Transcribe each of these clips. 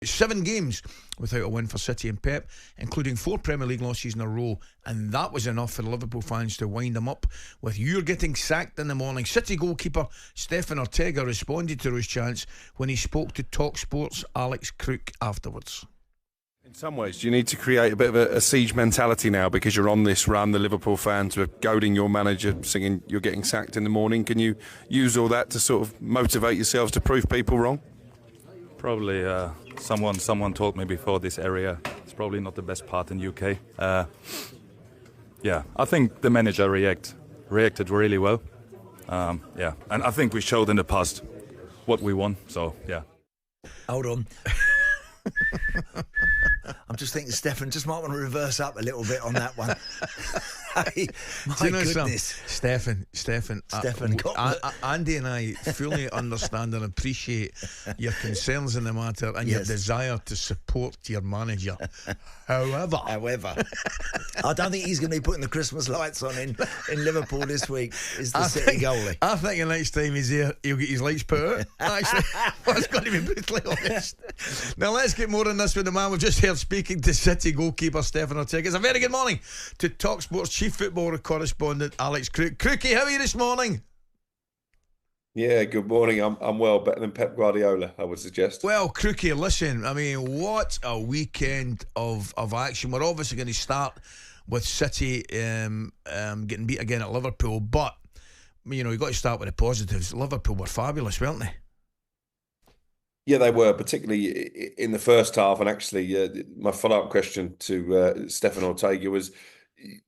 7 games without a win for City and Pep, including 4 Premier League losses in a row, and that was enough for the Liverpool fans to wind them up with "You're getting sacked" in the morning. City goalkeeper Stefan Ortega responded to those chants when he spoke to talkSPORT's Alex Crook afterwards. In some ways, do you need to create a bit of a siege mentality now because you're on this run? The Liverpool fans were goading your manager, singing "You're getting sacked" in the morning. Can you use all that to sort of motivate yourselves to prove people wrong? Probably someone told me before this area it's probably not the best part in UK. I think the manager reacted really well. And I think we showed in the past what we want. So yeah. Hold on. I'm just thinking Stefan just might want to reverse up a little bit on that one. Hey, my goodness. Stefan, Andy and I fully understand and appreciate your concerns in the matter and your desire to support your manager. However, I don't think he's going to be putting the Christmas lights on in Liverpool this week. Is the City goalie? I think the next time he's here, he'll get his lights put out. Actually, that's got to be brutally honest. Now let's get more on this with the man we've just heard speaking to City goalkeeper Stefan Ortega. It's a very good morning to talkSPORT's chief football correspondent Alex Crook. Crookie, how are you this morning? Yeah, good morning. I'm well, better than Pep Guardiola, I would suggest. Well, Crookie, listen, I mean, what a weekend of action. We're obviously going to start with City getting beat again at Liverpool, but you know, you've got to start with the positives. Liverpool were fabulous, weren't they? Yeah, they were, particularly in the first half. And actually, my follow-up question to Stefan Ortega was,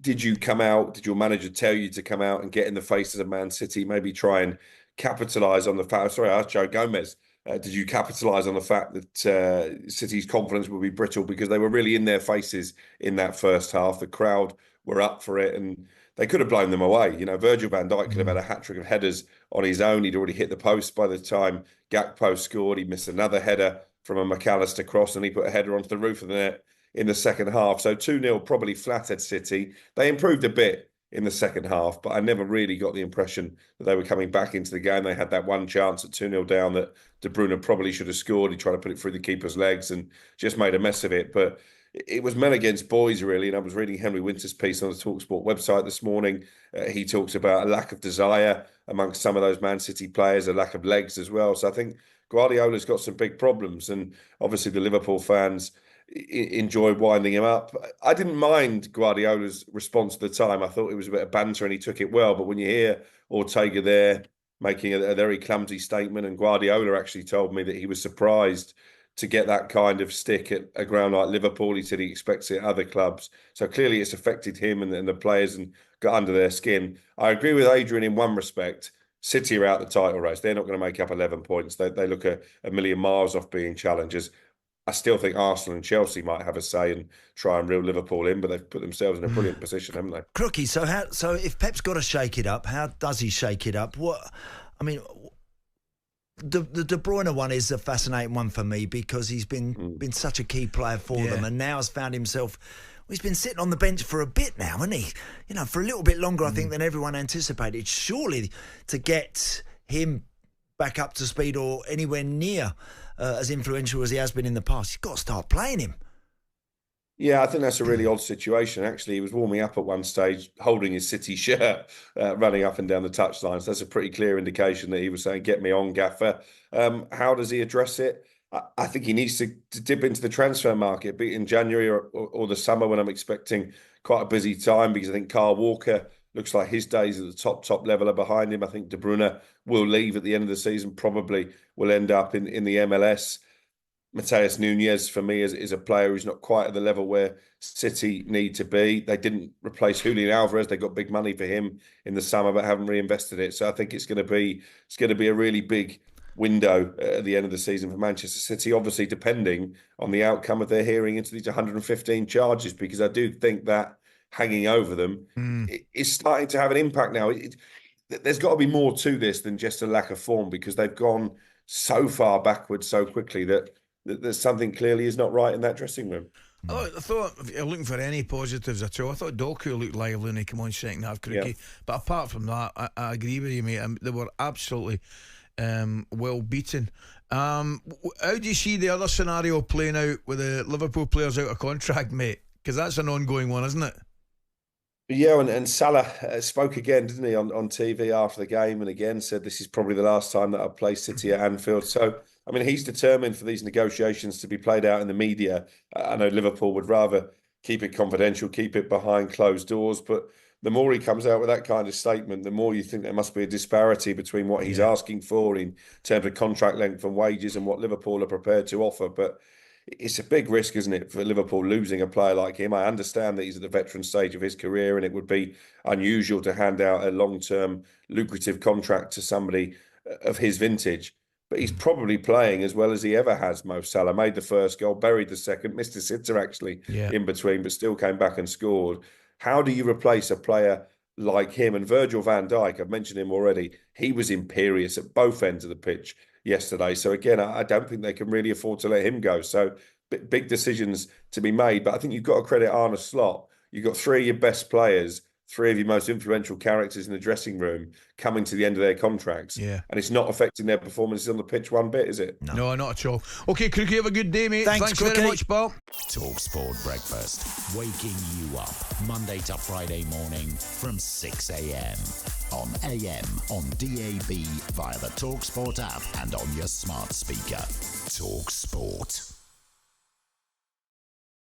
did your manager tell you to come out and get in the faces of Man City, maybe try and capitalise on the fact, I asked Joe Gomez, did you capitalise on the fact that City's confidence would be brittle, because they were really in their faces in that first half. The crowd were up for it and they could have blown them away. You know, Virgil van Dijk could have had a hat-trick of headers on his own. He'd already hit the post by the time Gakpo scored. He missed another header from a McAllister cross and he put a header onto the roof of the net in the second half. So 2-0 probably flattered City. They improved a bit in the second half, but I never really got the impression that they were coming back into the game. They had that one chance at 2-0 down that De Bruyne probably should have scored. He tried to put it through the keeper's legs and just made a mess of it. But it was men against boys, really. And I was reading Henry Winter's piece on the talkSPORT website this morning. He talks about a lack of desire amongst some of those Man City players, a lack of legs as well. So I think Guardiola's got some big problems. And obviously the Liverpool fans enjoyed winding him up. I didn't mind Guardiola's response at the time. I thought it was a bit of banter and he took it well. But when you hear Ortega there making a very clumsy statement, and Guardiola actually told me that he was surprised to get that kind of stick at a ground like Liverpool. He said he expects it at other clubs. So clearly it's affected him and the players and got under their skin. I agree with Adrian in one respect. City are out the title race. They're not going to make up 11 points. They look a million miles off being challengers. I still think Arsenal and Chelsea might have a say and try and reel Liverpool in, but they've put themselves in a brilliant position, haven't they? Crookie, so if Pep's got to shake it up, how does he shake it up? The De Bruyne one is a fascinating one for me because he's been such a key player for them, and now has found himself. He's been sitting on the bench for a bit now, hasn't he? You know, for a little bit longer, I think, than everyone anticipated. Surely to get him back up to speed or anywhere near as influential as he has been in the past, you've got to start playing him. Yeah, I think that's a really odd situation. Actually, he was warming up at one stage, holding his City shirt, running up and down the touchline. So that's a pretty clear indication that he was saying, "Get me on, Gaffer." How does he address it? I think he needs to dip into the transfer market, be it in January or the summer, when I'm expecting quite a busy time, because I think Kyle Walker looks like his days at the top level are behind him. I think De Bruyne will leave at the end of the season, probably will end up in the MLS. Mateus Nunes, for me, is a player who's not quite at the level where City need to be. They didn't replace Julian Alvarez. They got big money for him in the summer, but haven't reinvested it. So I think it's going to be a really big window at the end of the season for Manchester City, obviously depending on the outcome of their hearing into these 115 charges, because I do think that hanging over them is starting to have an impact now. There's got to be more to this than just a lack of form, because they've gone so far backwards so quickly that there's something clearly is not right in that dressing room. I thought, if you're looking for any positives at all, I thought Doku looked lively when he came on second half, Crookie. Yeah. But apart from that, I agree with you, mate. They were absolutely well beaten. How do you see the other scenario playing out with the Liverpool players out of contract, mate? Because that's an ongoing one, isn't it? Yeah, and Salah spoke again, didn't he, on TV after the game, and again said this is probably the last time that I've played City at Anfield. So, I mean, he's determined for these negotiations to be played out in the media. I know Liverpool would rather keep it confidential, keep it behind closed doors, but the more he comes out with that kind of statement, the more you think there must be a disparity between what he's asking for in terms of contract length and wages and what Liverpool are prepared to offer. But it's a big risk, isn't it, for Liverpool losing a player like him? I understand that he's at the veteran stage of his career and it would be unusual to hand out a long-term lucrative contract to somebody of his vintage. But he's probably playing as well as he ever has, Mo Salah. Made the first goal, buried the second, missed a sitter actually in between, but still came back and scored. How do you replace a player like him? And Virgil van Dijk, I've mentioned him already, he was imperious at both ends of the pitch yesterday. So again, I don't think they can really afford to let him go. So big decisions to be made. But I think you've got to credit Arne Slot. You've got three of your best players, three of your most influential characters in the dressing room coming to the end of their contracts. Yeah. And it's not affecting their performances on the pitch one bit, is it? No, not at all. Okay, Crookie, have a good day, mate. Thanks very much, pal. talkSPORT Breakfast, waking you up Monday to Friday morning from 6 a.m. on AM, on DAB, via the talkSPORT app and on your smart speaker. talkSPORT.